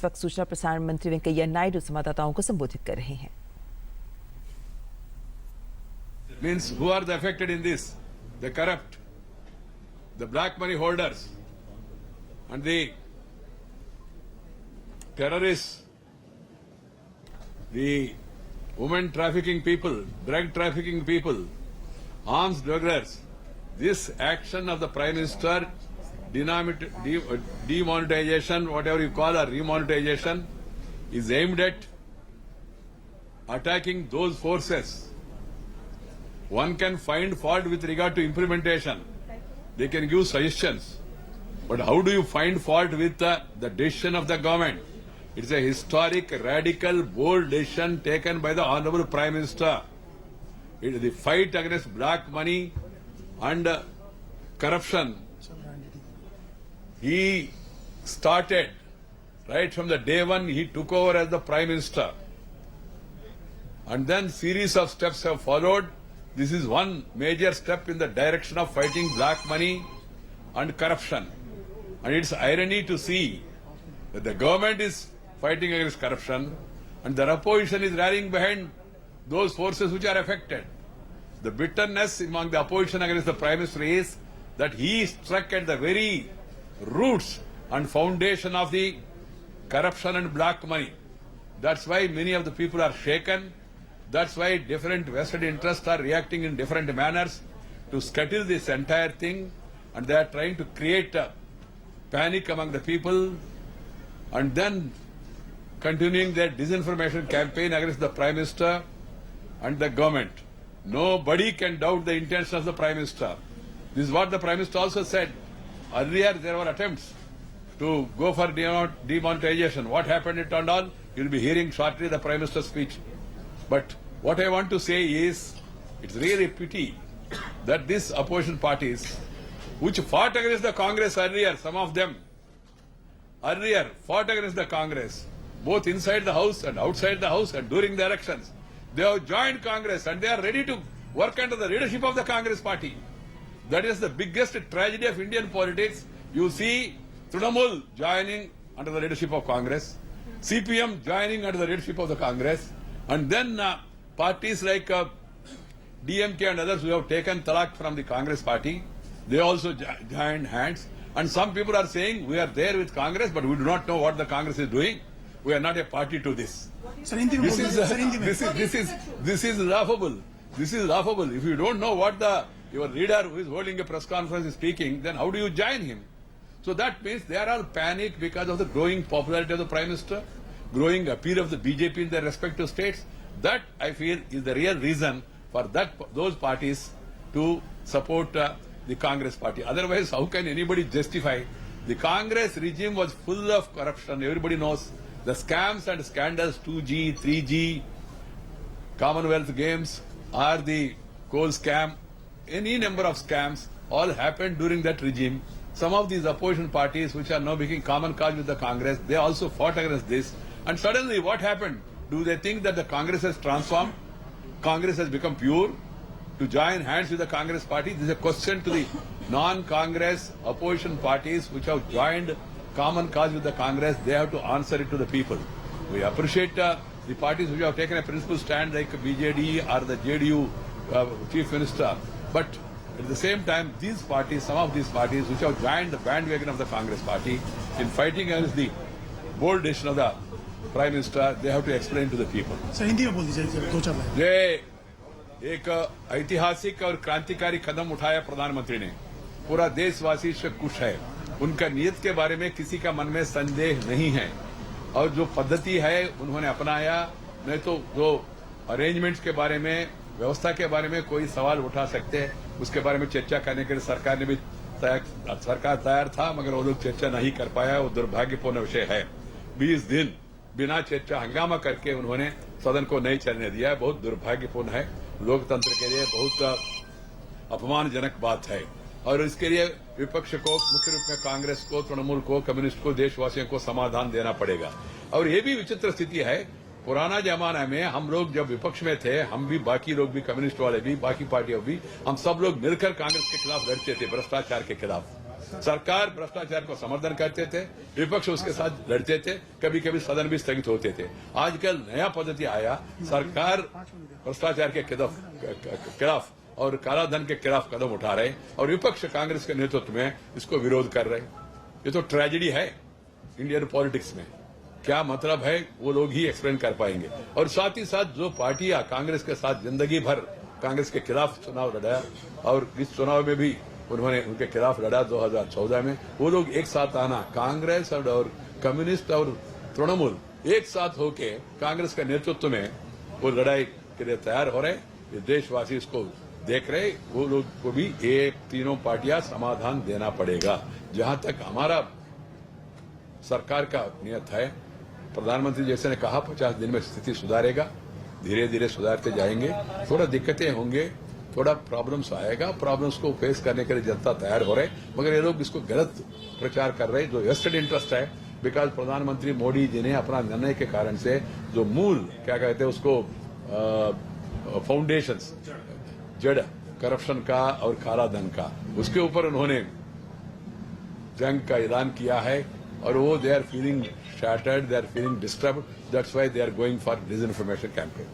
इस वक्त सूचना प्रसारण मंत्री वेंकैया नायडू संवाददाताओं को संबोधित कर रहे हैं। Means who are the affected in this? The corrupt, the black money holders, and the terrorists, the women trafficking people, drug trafficking people, arms smugglers. This action of the Prime Minister, demonetization, whatever you call or remonetization, is aimed at attacking those forces. One can find fault with regard to implementation. They can give suggestions. But how do you find fault with the decision of the government? It's a historic, radical, bold decision taken by the Honorable Prime Minister. It is the fight against black money and corruption. He started right from the day one he took over as the Prime Minister. And then series of steps have followed. This is one major step in the direction of fighting black money and corruption. And it's irony to see that the government is fighting against corruption and the opposition is rallying behind those forces which are affected. The bitterness among the opposition against the Prime Minister is that he struck at the very roots and foundation of the corruption and black money. That's why many of the people are shaken. That's why different vested interests are reacting in different manners to scuttle this entire thing, and they are trying to create a panic among the people and then continuing their disinformation campaign against the Prime Minister and the government. Nobody can doubt the intention of the Prime Minister. This is what the Prime Minister also said. Earlier there were attempts to go for demonetization. What happened it and all, you'll be hearing shortly the Prime Minister's speech. But what I want to say is, it's really a pity that these opposition parties, which fought against the Congress earlier, some of them earlier fought against the Congress, both inside the House and outside the House and during the elections, they have joined Congress and they are ready to work under the leadership of the Congress party. That is the biggest tragedy of Indian politics. You see Trinamool joining under the leadership of Congress, CPM joining under the leadership of the Congress, and then parties like DMK and others who have taken talak from the Congress party, they also joined hands. And some people are saying we are there with Congress, but we do not know what the Congress is doing. We are not a party to this. This is laughable. This is laughable. If you don't know what your leader who is holding a press conference is speaking, then how do you join him? So that means they are all panicked because of the growing popularity of the Prime Minister, growing appeal of the BJP in their respective states. That, I feel, is the real reason for those parties to support the Congress party. Otherwise, how can anybody justify? The Congress regime was full of corruption. Everybody knows the scams and scandals, 2G, 3G, Commonwealth Games, or the coal scam, any number of scams, all happened during that regime. Some of these opposition parties, which are now making common cause with the Congress, they also fought against this. And suddenly, what happened? Do they think that the Congress has transformed? Congress has become pure? To join hands with the Congress party? This is a question to the non-Congress opposition parties which have joined common cause with the Congress. They have to answer it to the people. We appreciate the parties which have taken a principled stand like BJD or the JDU Chief Minister. But at the same time, these parties, some of these parties which have joined the bandwagon of the Congress party in fighting against the bold decision of the Prime Minister, they have to explain to the people. Sir Hindi में बोल दीजिए दो चार line. ये एक ऐतिहासिक और क्रांतिकारी कदम उठाया प्रधानमंत्री ने। पूरा देशवासी से खुश है। उनका नीयत के बारे में किसी का मन में संदेह नहीं है और जो पद्धति है उन्होंने अपनाया। नहीं तो जो अरेंजमेंट्स के बारे में, व्यवस्था के बारे में कोई सवाल उठा सकते हैं, उसके बारे में चर्चा करने के लिए सरकार तैयार था, मगर वो लोग चर्चा नहीं कर पाया। वो दुर्भाग्यपूर्ण विषय है। 20 दिन बिना चर्चा हंगामा करके उन्होंने सदन को नहीं चलने दिया है। बहुत दुर्भाग्यपूर्ण है। लोकतंत्र के लिए बहुत अपमानजनक बात है और इसके लिए विपक्ष को, मुख्य रूप में कांग्रेस को, तृणमूल को, कम्युनिस्ट को, देशवासियों को समाधान देना पड़ेगा। और ये भी विचित्र स्थिति है, पुराना जमाना में हम लोग जब विपक्ष में थे, हम भी, बाकी लोग भी, कम्युनिस्ट वाले भी, बाकी पार्टियां भी, हम सब लोग मिलकर कांग्रेस के खिलाफ लड़ते थे, भ्रष्टाचार के खिलाफ। सरकार भ्रष्टाचार को समर्थन करते थे, विपक्ष उसके साथ लड़ते थे, कभी कभी सदन भी स्थगित होते थे। आजकल नया पद्धति आया, सरकार भ्रष्टाचार के खिलाफ और कालाधन के खिलाफ कदम उठा रहे और विपक्ष कांग्रेस के नेतृत्व में इसको विरोध कर रहे। ये तो ट्रेजेडी है इंडियन पॉलिटिक्स में। क्या मतलब है वो लोग ही एक्सप्लेन कर पाएंगे। और साथ ही साथ जो पार्टियां कांग्रेस के साथ जिंदगी भर कांग्रेस के खिलाफ चुनाव लड़ा और इस चुनाव में भी उन्होंने उनके खिलाफ लड़ा 2014 में, वो लोग एक साथ आना, कांग्रेस और कम्युनिस्ट और तृणमूल एक साथ होके कांग्रेस के नेतृत्व में वो लड़ाई के लिए तैयार हो रहे। ये देशवासी इसको देख रहे, वो लोग को भी ये तीनों पार्टियां समाधान देना पड़ेगा। जहां तक हमारा सरकार का नियत है, प्रधानमंत्री जैसे ने कहा 50 दिन में स्थिति सुधारेगा, धीरे धीरे सुधारते जाएंगे। थोड़ा दिक्कतें होंगे, थोड़ा प्रॉब्लम्स आएगा, प्रॉब्लम्स को फेस करने के लिए जनता तैयार हो रहे, मगर ये लोग इसको गलत प्रचार कर रहे, जो वेस्टेड इंटरेस्ट है। बिकॉज प्रधानमंत्री मोदी जी ने अपना निर्णय के कारण से जो मूल क्या कहते हैं उसको फाउंडेशंस, जड़ करप्शन का और काला धन का, उसके ऊपर उन्होंने जंग का ऐलान किया है और वो they are feeling shattered, they are feeling disturbed. That's why they are going for disinformation campaign.